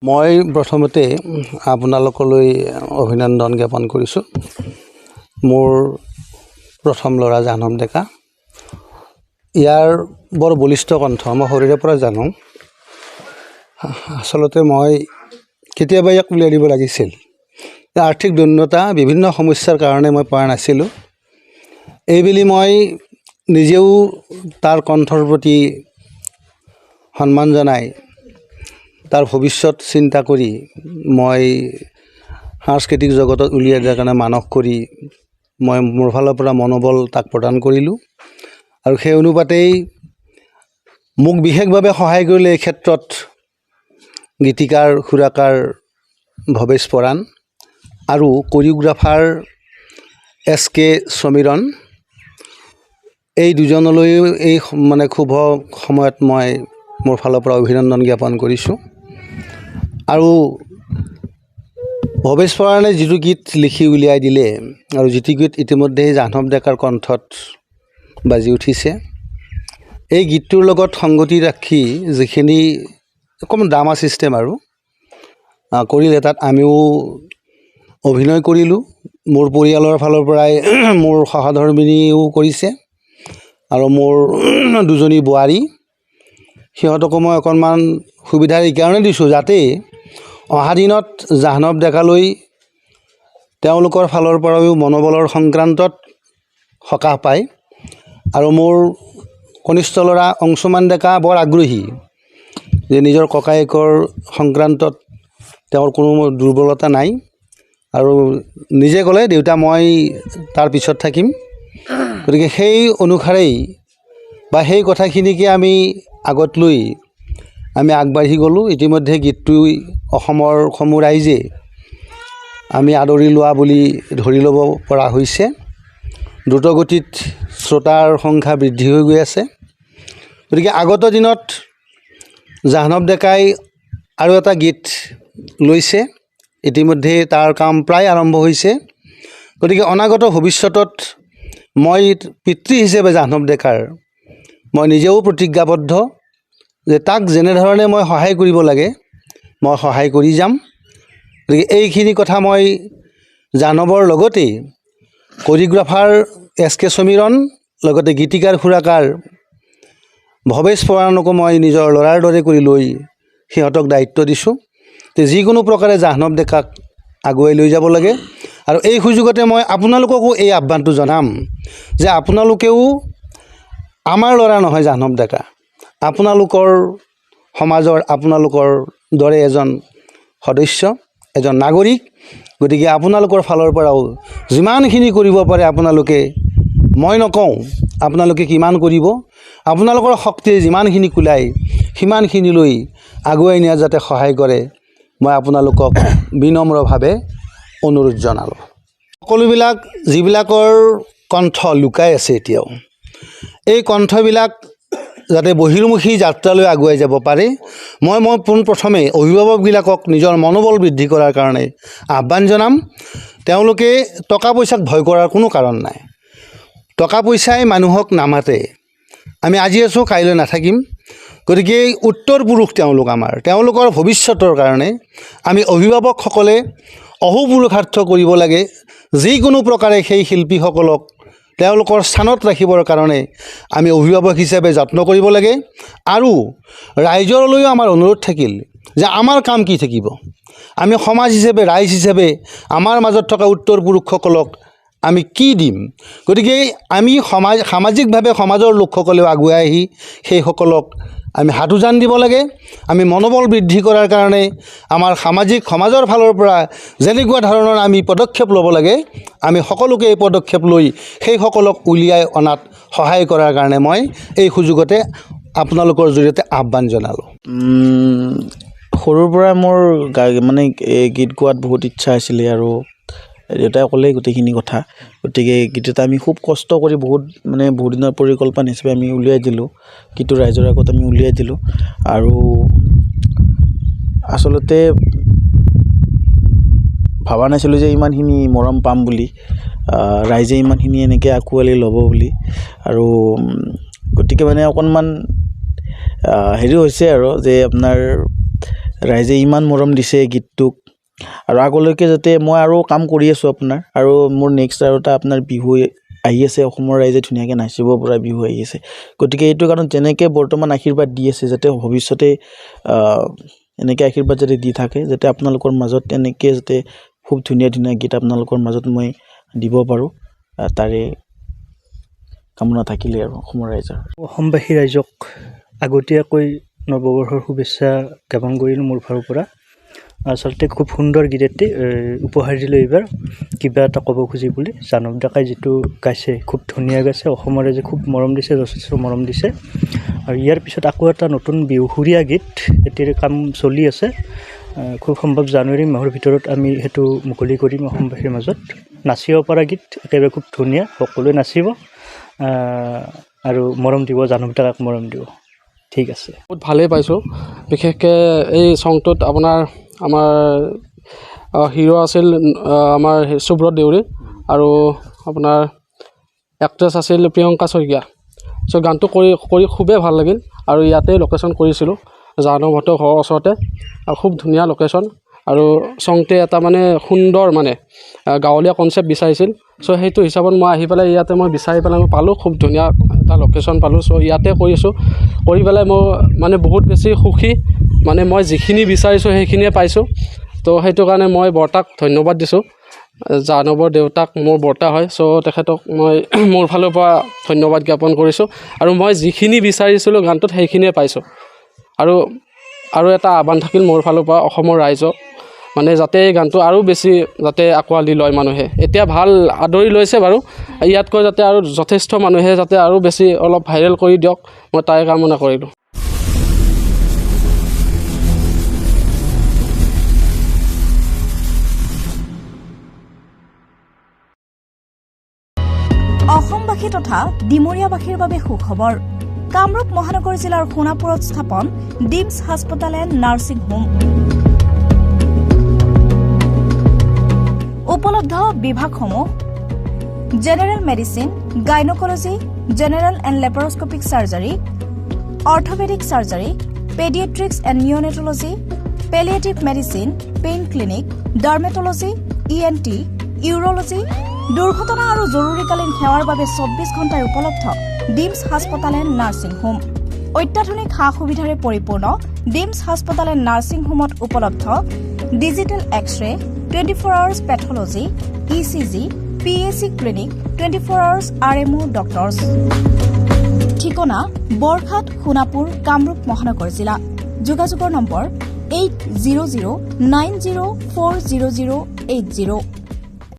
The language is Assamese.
মই প্ৰথমতে আপোনালোকলৈ অভিনন্দন জ্ঞাপন কৰিছোঁ। মোৰ প্ৰথম ল'ৰা জাহ্নৱ ডেকা। ইয়াৰ বৰ বলিষ্ঠ কণ্ঠ মই সৰুৰে পৰা জানো। আচলতে মই কেতিয়াবা ইয়াক উলিয়াই দিব লাগিছিল। আৰ্থিক দৈন্যতা বিভিন্ন সমস্যাৰ কাৰণে মই পৰা নাছিলোঁ। এইবুলি মই নিজেও তাৰ কণ্ঠৰ প্ৰতি সন্মান জনাই তাৰ ভৱিষ্যত চিন্তা কৰি মই সাংস্কৃতিক জগতত উলিয়াই দিয়াৰ কাৰণে মানস কৰি মই মোৰ ফালৰ পৰা মনোবল তাক প্ৰদান কৰিলোঁ। আৰু সেই অনুপাতেই মোক বিশেষভাৱে সহায় কৰিলে এই ক্ষেত্ৰত গীতিকাৰ সুৰাকাৰ ভৱেশ পৰাণ আৰু কৰিঅ'গ্ৰাফাৰ SK সমীৰণ। এই দুজনলৈও এই শুভ সময়ত মই মোৰ ফালৰ পৰা অভিনন্দন জ্ঞাপন কৰিছোঁ। আৰু ভৱেশ পৰাণে যিটো গীত লিখি উলিয়াই দিলে আৰু যিটো গীত ইতিমধ্যে জাহ্নৱ ডেকাৰ কণ্ঠত বাজি উঠিছে, এই গীতটোৰ লগত সংগতি ৰাখি যিখিনি অকণমান ড্ৰামা ছিষ্টেম আৰু কৰিলে, তাত আমিও অভিনয় কৰিলোঁ। মোৰ পৰিয়ালৰ ফালৰ পৰাই মোৰ সহধৰ্মিনীও কৰিছে আৰু মোৰ দুজনী বোৱাৰী, সিহঁতকো মই অকণমান সুবিধা এইকাৰণে দিছোঁ যাতে অহা দিনত জাহ্নৱ ডেকালৈ তেওঁলোকৰ ফালৰ পৰাও মনোবলৰ সংক্ৰান্তত সকাহ পায়। আৰু মোৰ কনিষ্ঠ ল'ৰা অংশুমান ডেকা বৰ আগ্ৰহী যে নিজৰ ককায়েকৰ সংক্ৰান্তত তেওঁৰ কোনো দুৰ্বলতা নাই আৰু নিজে ক'লে দেউতা মই তাৰ পিছত থাকিম। গতিকে সেই অনুসাৰেই বা সেই কথাখিনিকে আমি আগত লৈ আমি আগবাঢ়ি গ'লোঁ। ইতিমধ্যে গীতটো অসমৰ সমূহ ৰাইজে আমি আদৰি লোৱা বুলি ধৰি ল'ব পৰা হৈছে। দ্ৰুতগতিত শ্ৰোতাৰ সংখ্যা বৃদ্ধি হৈ গৈ আছে। গতিকে আগত দিনত জাহ্নৱ ডেকাই আৰু এটা গীত লৈছে, ইতিমধ্যে তাৰ কাম প্ৰায় আৰম্ভ হৈছে। গতিকে অনাগত ভৱিষ্যতত মই পিতৃ হিচাপে জাহ্নৱ ডেকাৰ মই নিজেও প্ৰতিজ্ঞাবদ্ধ যে তাক যেনেধৰণে মই সহায় কৰিব লাগে মই সহায় কৰি যাম। গতিকে এইখিনি কথা মই জাহ্নৱৰ লগতেই কৰিঅ'গ্ৰাফাৰ SK সমীৰণ, লগতে গীতিকাৰ সুৰাকাৰ ভৱেশ পৰাণকো মই নিজৰ ল'ৰাৰ দৰে কৰি লৈ সিহঁতক দায়িত্ব দিছোঁ যে যিকোনো প্ৰকাৰে জাহ্নৱ ডেকাক আগুৱাই লৈ যাব লাগে। আৰু এই সুযোগতে মই আপোনালোককো এই আহ্বানটো জনাম যে আপোনালোকেও আমাৰ ল'ৰা নহয় জাহ্নৱ ডেকা, আপোনালোকৰ সমাজৰ আপোনালোকৰ দৰে এজন সদস্য, এজন নাগৰিক। গতিকে আপোনালোকৰ ফালৰ পৰাও যিমানখিনি কৰিব পাৰে আপোনালোকে, মই নকওঁ আপোনালোকে কিমান কৰিব, আপোনালোকৰ শক্তিয়ে যিমানখিনি কুলায় সিমানখিনিলৈ আগুৱাই নিয়াত যাতে সহায় কৰে মই আপোনালোকক বিনম্ৰভাৱে অনুৰোধ জনালোঁ। সকলোবিলাক যিবিলাকৰ কণ্ঠ লুকাই আছে এতিয়াও, এই কণ্ঠবিলাক যাতে বহিৰ্মুখী যাত্ৰালৈ আগুৱাই যাব পাৰে মই পোনপ্ৰথমে অভিভাৱকবিলাকক নিজৰ মনোবল বৃদ্ধি কৰাৰ কাৰণে আহ্বান জনাম। তেওঁলোকে টকা পইচাক ভয় কৰাৰ কোনো কাৰণ নাই। টকা পইচাই মানুহক নামাতে। আমি আজি আছোঁ কাইলৈ নাথাকিম। গতিকে উত্তৰ পুৰুষ তেওঁলোক তেওঁলোকৰ ভৱিষ্যতৰ কাৰণে আমি অভিভাৱকসকলে অহোপুৰুষাৰ্থ কৰিব লাগে। যিকোনো প্ৰকাৰে সেই শিল্পীসকলক তেওঁলোকৰ স্থানত ৰাখিবৰ কাৰণে আমি অভিভাৱক হিচাপে যত্ন কৰিব লাগে। আৰু ৰাইজৰলৈও আমাৰ অনুৰোধ থাকিল যে আমাৰ কাম কি থাকিব, আমি সমাজ হিচাপে ৰাইজ হিচাপে আমাৰ মাজত থকা উত্তৰ পুৰুষসকলক আমি কি দিম। গতিকে আমি সামাজিকভাৱে সমাজৰ লোকসকলেও আগুৱাই আহি সেইসকলক আমি হাত উজান দিব লাগে। আমি মনোবল বৃদ্ধি কৰাৰ কাৰণে আমাৰ সমাজৰ ফালৰ পৰা যেনেকুৱা ধৰণৰ আমি পদক্ষেপ ল'ব লাগে আমি সকলোকে এই পদক্ষেপ লৈ সেইসকলক উলিয়াই অনাত সহায় কৰাৰ কাৰণে মই এই সুযোগতে আপোনালোকৰ জৰিয়তে আহ্বান জনালোঁ। সৰুৰ পৰা মোৰ গীত গোৱাত বহুত ইচ্ছা আছিলে আৰু দেউতাই ক'লেই গোটেইখিনি কথা। গতিকে গীত এটা আমি খুব কষ্ট কৰি বহুত দিনৰ পৰিকল্পনা হিচাপে আমি উলিয়াই দিলোঁ। গীতটো ৰাইজৰ আগত আমি উলিয়াই দিলোঁ আৰু আচলতে ভবা নাছিলোঁ যে ইমানখিনি মৰম পাম বুলি, ৰাইজে ইমানখিনি এনেকৈ আঁকোৱালি ল'ব বুলি। আৰু গতিকে অকণমান হেৰি হৈছে আৰু যে আপোনাৰ ৰাইজে ইমান মৰম দিছে গীতটোক আৰু আগলৈকে যাতে মই আৰু কাম কৰি আছোঁ আপোনাৰ আৰু মোৰ নেক্সট আৰু এটা আপোনাৰ বিহু আহি আছে অসমৰ ৰাইজে ধুনীয়াকৈ নাচিব পৰা বিহু আহি আছে গতিকে এইটো কাৰণ যেনেকৈ বৰ্তমান আশীৰ্বাদ দি আছে যাতে ভৱিষ্যতে এনেকৈ আশীৰ্বাদ যাতে দি থাকে যাতে আপোনালোকৰ মাজত এনেকৈ যাতে খুব ধুনীয়া ধুনীয়া গীত আপোনালোকৰ মাজত মই দিব পাৰোঁ তাৰে কামনা থাকিলে আৰু অসমৰ ৰাইজৰ অসমবাসী ৰাইজক আগতীয়াকৈ নৱবৰ্ষৰ শুভেচ্ছা জ্ঞাপন কৰিলোঁ মোৰ ফালৰ পৰা আচলতে খুব সুন্দৰ গীত এটি উপহাৰ দিলোঁ এইবাৰ কিবা এটা ক'ব খুজি বুলি জানব ডেকাই যিটো গাইছে খুব ধুনীয়া গাইছে অসমৰ ৰাইজে খুব মৰম দিছে যথেষ্ট মৰম দিছে আৰু ইয়াৰ পিছত আকৌ এটা নতুন বিহুৰীয়া গীত এটিৰ কাম চলি আছে খুব সম্ভৱ জানুৱাৰী মাহৰ ভিতৰত আমি সেইটো মুকলি কৰিম অসমবাসীৰ মাজত নাচিব পৰা গীত একেবাৰে খুব ধুনীয়া সকলোৱে নাচিব আৰু মৰম দিব জানব ডেকাক মৰম দিব ঠিক আছে বহুত ভালেই পাইছোঁ বিশেষকৈ এই চংটোত আপোনাৰ আমাৰ হিৰো আছিল আমাৰ সুব্ৰত দেউৰী আৰু আপোনাৰ এক্ট্ৰেছ আছিল প্ৰিয়ংকা শইকীয়া চ' গানটো কৰি খুবেই ভাল লাগিল আৰু ইয়াতে লোকেশ্যন কৰিছিলোঁ জাহ্নমহঁতৰ ঘৰৰ ওচৰতে আৰু খুব ধুনীয়া লোকেশ্যন আৰু চংটোৱে এটা মানে সুন্দৰ মানে গাঁৱলীয়া কনচেপ্ট বিচাৰিছিল চ' সেইটো হিচাপত মই আহি পেলাই ইয়াতে মই বিচাৰি পেলাই মই পালোঁ খুব ধুনীয়া এটা লোকেশ্যন পালোঁ চ' ইয়াতে কৰিছোঁ কৰি পেলাই মই মানে বহুত বেছি সুখী মানে মই যিখিনি বিচাৰিছোঁ সেইখিনিয়ে পাইছোঁ তো সেইটো কাৰণে মই বৰ্তাক ধন্যবাদ দিছোঁ জাহ্নৱৰ দেউতাক মোৰ বৰ্তা হয় চ' তেখেতক মই মোৰ ফালৰ পৰা ধন্যবাদ জ্ঞাপন কৰিছোঁ আৰু মই যিখিনি বিচাৰিছিলোঁ গানটোত সেইখিনিয়ে পাইছোঁ আৰু এটা আহ্বান থাকিল মোৰ ফালৰ পৰা অসমৰ ৰাইজক মানে যাতে এই গানটো আৰু বেছি যাতে আঁকোৱালি লয় মানুহে এতিয়া ভাল আদৰি লৈছে বাৰু ইয়াতকৈ যাতে আৰু যথেষ্ট মানুহে যাতে আৰু বেছি অলপ ভাইৰেল কৰি দিয়ক মই তাই কামনা কৰিলোঁ অসমবাসী তথা ডিমৰীয়াবাসীৰ বাবে সুখবৰ কামৰূপ মহানগৰ জিলাৰ সোণাপুৰত স্থাপন ডিমছ হাস্পতাল এণ্ড নাৰ্ছিং হোম উপলব্ধ বিভাগসমূহ general medicine gynaecology general and laparoscopic surgery orthopaedic surgery paediatrics and neonatology palliative medicine pain clinic dermatology ENT urology দুৰ্ঘটনা আৰু জৰুৰীকালীন সেৱাৰ বাবে 24 ঘণ্টাৰ উপলব্ধ ডিমছ হাস্পতাল এণ্ড নাৰ্ছিং হোম অত্যাধুনিক সা সুবিধাৰে পৰিপূৰ্ণ ডিমছ হাস্পতাল এণ্ড নাৰ্ছিং হোমত উপলব্ধ digital X-ray 24 hours pathology ECG PAC clinic 24 hours RMO doctors ঠিকনা বৰঘাট সোণাপুৰ কামৰূপ মহানগৰ জিলা যোগাযোগৰ নম্বৰ 8009040080